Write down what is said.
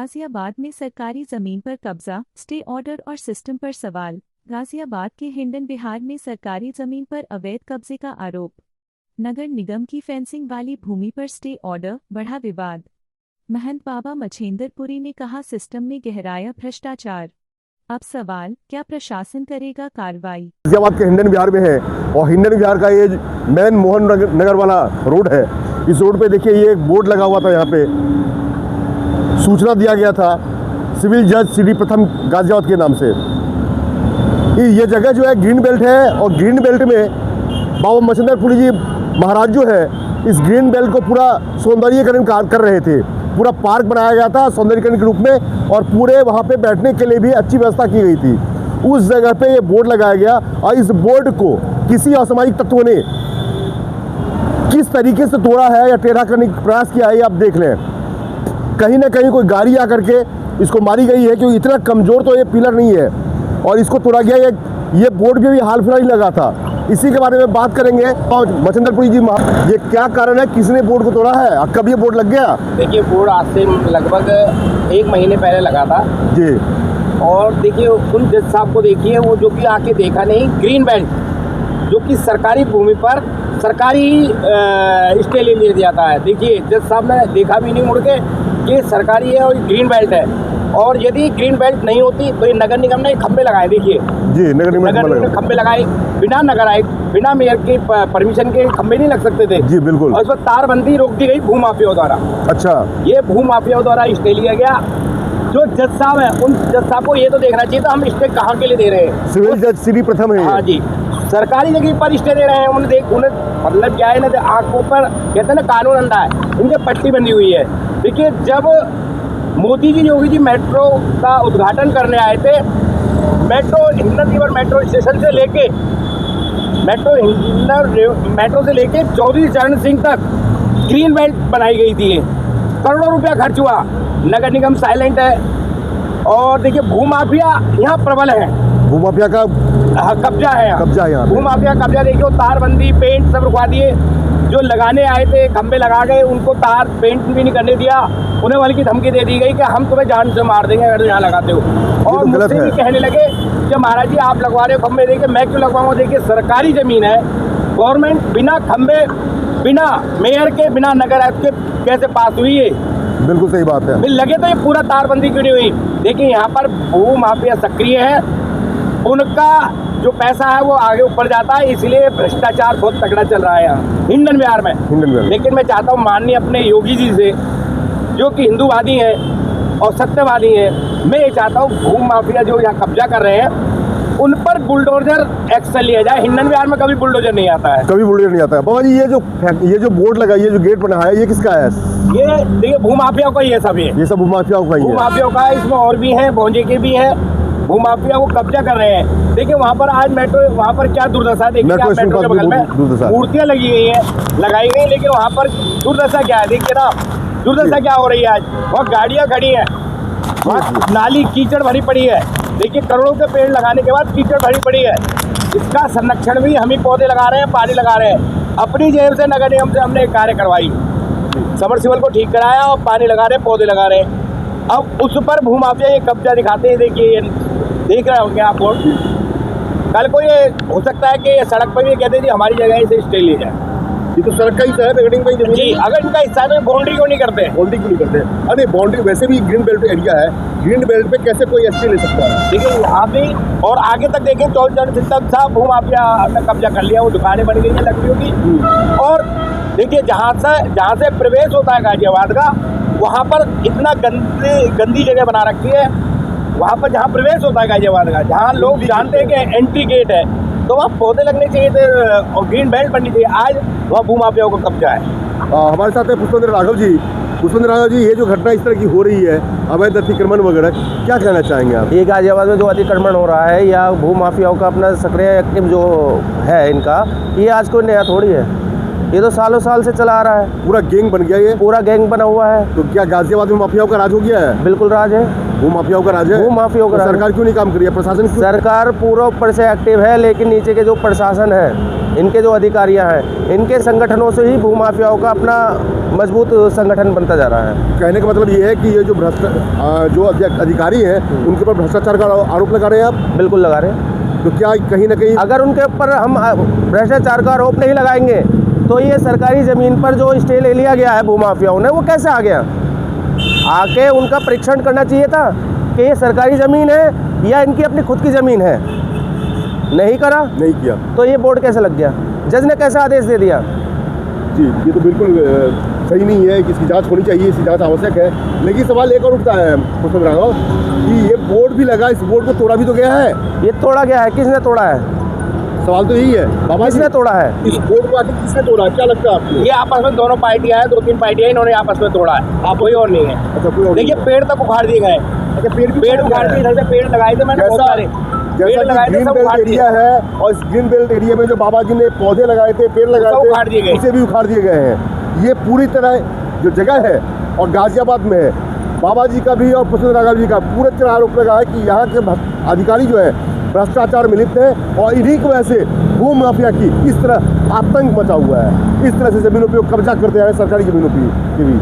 गाजियाबाद में सरकारी जमीन पर कब्जा, स्टे ऑर्डर और सिस्टम पर सवाल। गाजियाबाद के हिंडन विहार में सरकारी जमीन पर अवैध कब्जे का आरोप। नगर निगम की फेंसिंग वाली भूमि पर स्टे ऑर्डर, बढ़ा विवाद। महंत बाबा मछेंद्रपुरी ने कहा सिस्टम में गहराया भ्रष्टाचार। अब सवाल, क्या प्रशासन करेगा कार्रवाई? गाजियाबाद के हिंडन विहार में है और हिंडन विहार का ये मेन मोहन नगर वाला रोड है। इस रोड पे देखिए ये एक बोर्ड लगा हुआ था, यहाँ पे सूचना दिया गया था सिविल जज श्री प्रथम गाजियाबाद के नाम से। ये जगह जो है ग्रीन बेल्ट है और ग्रीन बेल्ट में बाबा मछेंद्रपुरी जी महाराज जो है इस ग्रीन बेल्ट को पूरा सौंदर्यीकरण कर रहे थे। पूरा पार्क बनाया गया था सौंदर्यीकरण के रूप में और पूरे वहाँ पे बैठने के लिए भी अच्छी व्यवस्था की गई थी। उस जगह पे ये बोर्ड लगाया गया और इस बोर्ड को किसी असामाजिक तत्वों ने किस तरीके से तोड़ा है या टेढ़ा करने का प्रयास किया है, ये आप देख लें। कहीं ना कहीं कोई गाड़ी आकर के इसको मारी गई है, क्योंकि इतना कमज़ोर तो ये पिलर नहीं है और इसको तोड़ा गया। ये बोर्ड भी हाल फिलहाल ही लगा था। इसी के बारे में बात करेंगे। मछेंद्रपुरी जी, ये क्या कारण है, किसने बोर्ड को तोड़ा है, कब ये बोर्ड लग गया? देखिए, बोर्ड आज से लगभग 1 महीने पहले लगा था जी। और देखिए उन जज साहब को देखिए, वो जो कि आके देखा नहीं, ग्रीन बेल्ट जो कि सरकारी भूमि पर सरकारी स्टे ले लिया जाता है। देखिए जज साहब ने देखा भी नहीं मुड़ के कि सरकारी है और ग्रीन बेल्ट है, और यदि ग्रीन बेल्ट नहीं होती तो ये नगर निगम ने खंबे लगाए। देखिए जी, नगर निगम ने खंबे लगाए, बिना नगर आए, बिना मेयर के परमिशन के खंबे नहीं लग सकते थे। जी बिल्कुल। और इस पर तारबंदी रोक दी गई भूमाफियाओं द्वारा। अच्छा, ये भूमाफियाओं द्वारा स्टे लिया गया। जो जज साहब है उन जज साहब को ये तो देखना चाहिए था हम स्टे कहाँ के लिए दे रहे हैं। सिविल जज श्री प्रथम है। हाँ जी, सरकारी जगह पर स्टे दे रहे हैं। उन्हें मतलब क्या है ना, आंखों पर कहते हैं ना कानून अंधा है, इनके पट्टी बंधी हुई है। देखिए जब मोदी जी योगी जी मेट्रो का उद्घाटन करने आए थे, हिंडन रिवर मेट्रो स्टेशन से लेके मेट्रो से लेके चौधरी चरण सिंह तक ग्रीन बेल्ट बनाई गई थी। करोड़ों रुपया खर्च हुआ। नगर निगम साइलेंट है। और देखिए भूमाफिया यहाँ प्रबल है। भूमाफिया का कब्जा है यहाँ। भूमाफिया कब्जा देखिए, तारबंदी पेंट सब रुकवा दिए। जो लगाने आए थे खंबे लगा गए, उनको तार पेंट भी नहीं करने दिया। उन्हें बल्कि धमकी दे दी गई कि हम तुम्हें जान से मार देंगे अगर यहाँ लगाते हो। और मुझसे भी कहने लगे कि महाराज जी आप लगवा रहे हो खंबे, देखिए मैं क्यों लगवाऊँ। देखिए सरकारी जमीन है, गवर्नमेंट बिना खंबे, बिना मेयर के, बिना नगर आयुक्त के कैसे पास हुई है? बिल्कुल सही बात है। लगे तो ये पूरा तारबंदी क्यों नहीं हुई? देखिए यहाँ पर भू माफिया सक्रिय है, उनका जो पैसा है वो आगे ऊपर जाता है, इसलिए भ्रष्टाचार बहुत तगड़ा चल रहा है यहाँ हिंडन विहार में। लेकिन मैं चाहता हूँ माननीय अपने योगी जी से, जो कि हिंदूवादी हैं और सत्यवादी हैं, मैं ये चाहता हूँ भू माफिया जो यहाँ कब्जा कर रहे हैं उन पर बुलडोजर एक्शन लिया जाए। हिंडन विहार में कभी बुलडोजर नहीं आता है, कभी बुलडोजर नहीं आता है। बाबा जी ये जो बोर्ड लगा, ये जो गेट बना है, ये किसका है? ये देखिए भूमाफियाओं का, ये सब ये सब भूमाफियाओं का ही है। भूमाफियाओं का है। इसमें और भी हैं, भोंजे के भी हैं। भूमाफिया वो कब्जा कर रहे हैं। देखिए वहाँ पर आज मेट्रो, वहाँ पर क्या दुर्दशा है। देखिए मेट्रो के बगल में मूर्तियाँ लगी गई हैं, लगाई गई, लेकिन वहाँ पर दुर्दशा क्या है देखिए ना, दुर्दशा क्या हो रही है। आज वहाँ गाड़ियाँ खड़ी हैं, वहाँ नाली कीचड़ भरी पड़ी है। देखिए करोड़ों के पेड़ लगाने के बाद कीचड़ भरी पड़ी है। इसका संरक्षण भी हम ही पौधे लगा रहे हैं, पानी लगा रहे हैं। अपनी जेब से नगर निगम से हमने एक कार्य करवाई, सबमर्सिबल को ठीक कराया और पानी लगा रहे हैं, पौधे लगा रहे हैं। अब उस पर भूमाफिया ये कब्जा दिखाते हैं। देखिए देख रहे होंगे आप लोग। कल को ये हो सकता है कि ये सड़क पर भी कहते हैं जी हमारी जगह से स्टे ले जाए। ये तो सड़क का हिस्सा है, जी अगर इनका हिस्सा है तो बाउंड्री क्यों नहीं करते? अरे बाउंड्री वैसे भी ग्रीन बेल्ट एरिया है, ग्रीन बेल्ट पे कैसे कोई एसपी ले सकता है? देखिए यहाँ भी और आगे तक देखें, चौधरी चरण सिंह तक था भूमाफिया ने कब्जा कर लिया। वो दुकानें बन गई हैं लकड़ियों की। और देखिए जहाँ से प्रवेश होता है गाजियाबाद का, वहाँ पर इतना गंदी जगह बना रखी है। वहाँ पर जहाँ प्रवेश होता है गाजियाबाद का, जहाँ लोग जानते हैं कि एंट्री गेट है, तो वहाँ पौधे लगने चाहिए थे और ग्रीन बेल्ट बननी चाहिए। आज वहाँ भूमाफियाओं को कब्जा है। हमारे साथ है पुष्पेंद्र राघव जी। पुष्पेंद्र राघव जी, ये जो घटना इस तरह की हो रही है, अवैध अतिक्रमण वगैरह, क्या कहना चाहेंगे आप? ये गाजियाबाद में जो अतिक्रमण हो रहा है या भूमाफियाओं का अपना सक्रिय एक्टिव जो है इनका, ये आज कोई नया थोड़ी है। ये तो सालों साल से चला आ रहा है। पूरा गैंग बन गया, ये पूरा गैंग बना हुआ है। तो क्या गाजियाबाद में माफियाओं का राज हो गया है? बिल्कुल राज है। भूमाफियाओं का राज है। भूमाफियाओं का तो राज है। सरकार क्यों नहीं काम कर रही है, प्रशासन क्यों? सरकार पूरा ऊपर से एक्टिव है, लेकिन नीचे के जो प्रशासन है, इनके जो अधिकारियां हैं, इनके संगठनों से ही भूमाफियाओं का अपना मजबूत संगठन बनता जा रहा है। कहने का मतलब ये है कि ये जो जो अधिकारी हैं उनके ऊपर भ्रष्टाचार का आरोप लगा रहे हैं आप? बिल्कुल लगा रहे हैं। तो क्या कहीं ना कहीं अगर उनके ऊपर हम भ्रष्टाचार का आरोप नहीं लगाएंगे तो ये सरकारी ज़मीन पर जो स्टे ले लिया गया है भूमाफियाओं ने, वो कैसे आ गया? आके उनका परीक्षण करना चाहिए था कि ये सरकारी ज़मीन है या इनकी अपनी खुद की ज़मीन है। नहीं करा, नहीं किया, तो ये बोर्ड कैसे लग गया? जज ने कैसे आदेश दे दिया? जी ये तो बिल्कुल सही नहीं है कि इसकी जांच होनी चाहिए, इसकी जांच आवश्यक है। लेकिन सवाल एक और उठता है पुष्पम राघव कि ये बोर्ड भी लगा, इस बोर्ड को तोड़ा भी तो गया है। ये तोड़ा गया है, किसने तोड़ा है? सवाल तो यही है बाबा जी, किसने तोड़ा है? इस बोर्ड को आखिर किसने तोड़ा, क्या लगता है आपको? ये आपस में दोनों पार्टियां हैं, 2-3 पार्टियां हैं, इन्होंने आपस में तोड़ा है। आप कोई और नहीं है। अच्छा कोई और देखिए नहीं है। पेड़ तक उखाड़ दिए गए। अच्छा पेड़ उखाड़ दिए, इधर से पेड़ लगाए थे मैंने बहुत सारे। जैसा कि ग्रीन बेल्ट एरिया है और इस ग्रीन बेल्ट एरिया में जो बाबा जी ने पौधे लगाए थे, पेड़ लगाए उखाड़ दिए थे, गए। उसे भी उखाड़ दिए गए हैं। ये पूरी तरह जो जगह है और गाजियाबाद में है, बाबा जी का भी और पुष्पम राघव जी का पूरे तरह आरोप लगा है कि यहाँ के अधिकारी जो है भ्रष्टाचार में लिप्त है और इन्हीं की वजह से भू माफिया की इस तरह आतंक मचा हुआ है। इस तरह से जमीनों पर कब्जा करते हैं, सरकारी जमीनों की भी।